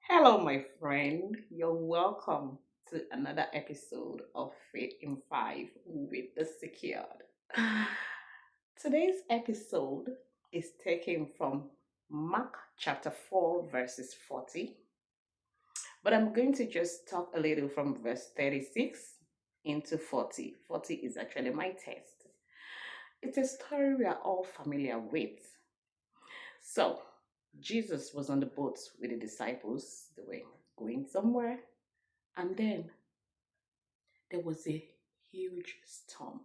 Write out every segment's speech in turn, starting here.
Hello, my friend. You're welcome to another episode of Faith in Five with the Secured. Today's episode is taken from Mark chapter 4, verses 40. But I'm going to just talk a little from verse 36 into 40. 40 is actually my text. It's a story we are all familiar with. So, Jesus was on the boat with the disciples. They were going somewhere. And then there was a huge storm.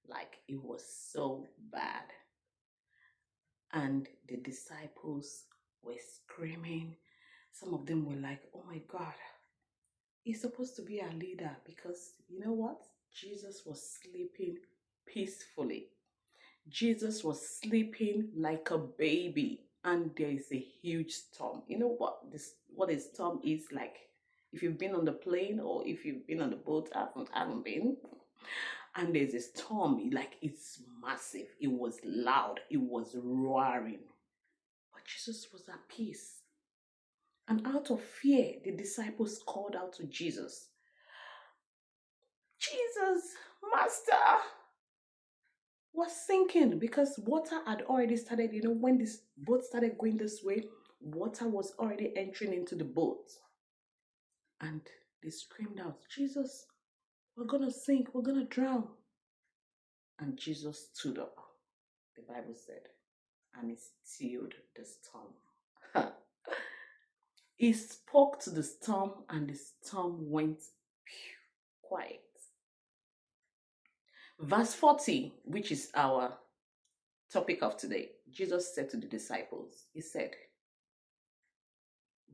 Like it was so bad. And the disciples were screaming. Some of them were like, oh my God, he's supposed to be our leader because you know what? Jesus was sleeping peacefully. Jesus was sleeping like a baby, and there is a huge storm. You know what a storm is like? If you've been on the plane or if you've been on the boat, I haven't been. And there's a storm, like it's massive. It was loud. It was roaring. But Jesus was at peace. And out of fear, the disciples called out to Jesus, Jesus, Master, was sinking because water had already started. When this boat started going this way, water was already entering into the boat. And they screamed out, Jesus, we're going to sink, we're going to drown. And Jesus stood up, the Bible said, and he stilled the storm. He spoke to the storm, and the storm went quiet. Verse 40, which is our topic of today, Jesus said to the disciples, he said,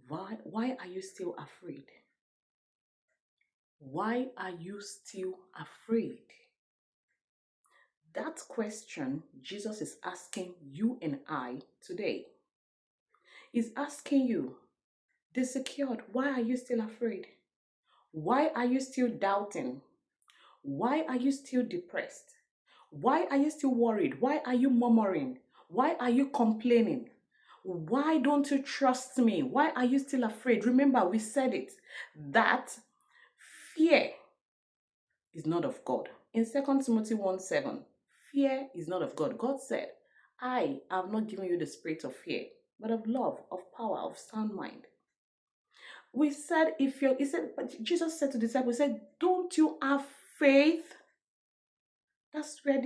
why are you still afraid? Why are you still afraid? That question Jesus is asking you and I today. He's asking you, the secured, why are you still afraid? Why are you still doubting? Why are you still depressed? Why are you still worried? Why are you murmuring? Why are you complaining? Why don't you trust me? Why are you still afraid? Remember, we said it, that fear is not of God. In 2 Timothy 1:7, fear is not of God. God said, I have not given you the spirit of fear, but of love, of power, of sound mind. We said, but Jesus said to the disciples, he said, don't you have faith? That's where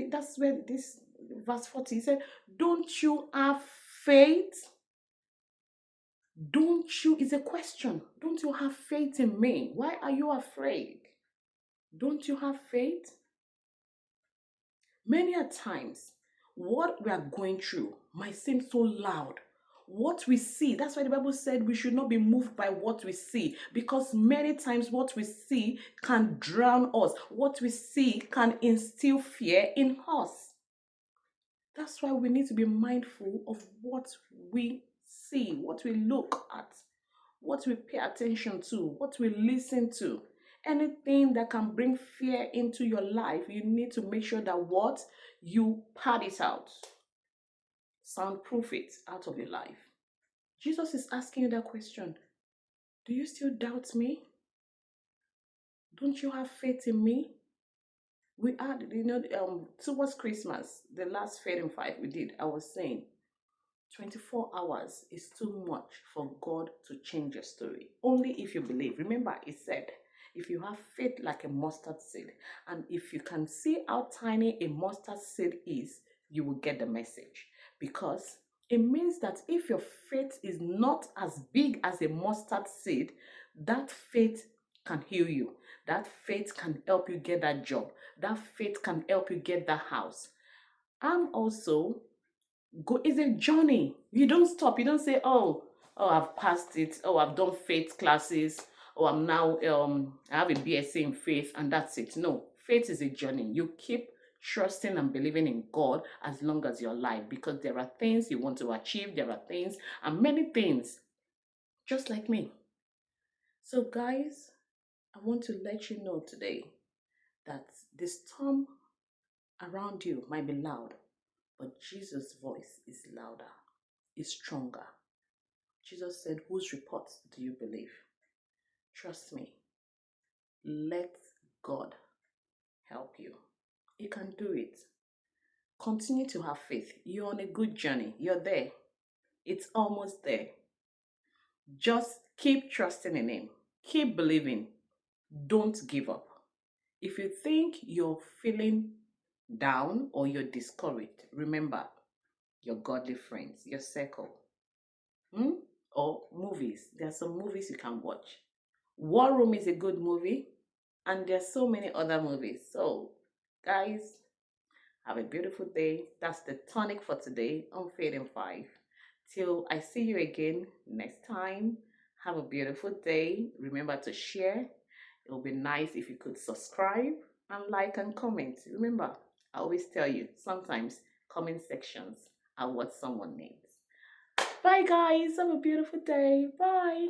this verse 40, he said, don't you have faith? It's a question. Don't you have faith in me? Why are you afraid? Don't you have faith? Many a times, what we are going through might seem so loud. What we see, that's why the Bible said we should not be moved by what we see, because many times what we see can drown us. What we see can instill fear in us. That's why we need to be mindful of what we see, what we look at, what we pay attention to, what we listen to. Anything that can bring fear into your life, you need to make sure that what you pad it out, soundproof it out of your life. Jesus is asking you that question. Do you still doubt me? Don't you have faith in me? We had, towards Christmas, the last Faith in Five we did, I was saying 24 hours is too much for God to change your story. Only if you believe. Remember, it said, if you have faith like a mustard seed, and if you can see how tiny a mustard seed is, you will get the message. Because it means that if your faith is not as big as a mustard seed, that faith can heal you. That faith can help you get that job. That faith can help you get that house. I'm also it's a journey. You don't stop. You don't say, oh, I've passed it. Oh, I've done faith classes. Oh, I'm now I have a BSc in faith, and that's it. No, faith is a journey. You keep trusting and believing in God as long as you're alive, because there are things you want to achieve. There are things and many things, just like me. So, guys, I want to let you know today that the storm around you might be loud, but Jesus' voice is louder, is stronger. Jesus said, whose report do you believe? trust me, let God help you. You can do it. Continue to have faith. You're on a good journey. You're there. It's almost there. Just keep trusting in Him. Keep believing. Don't give up. If you think you're feeling down or you're discouraged, remember your godly friends, your circle, or movies. There are some movies you can watch. War Room is a good movie, and there's so many other movies. So, guys, have a beautiful day. That's the tonic for today on Fading 5. Till I see you again next time, have a beautiful day. Remember to share. It would be nice if you could subscribe and like and comment. Remember, I always tell you, sometimes comment sections are what someone needs. Bye, guys. Have a beautiful day. Bye.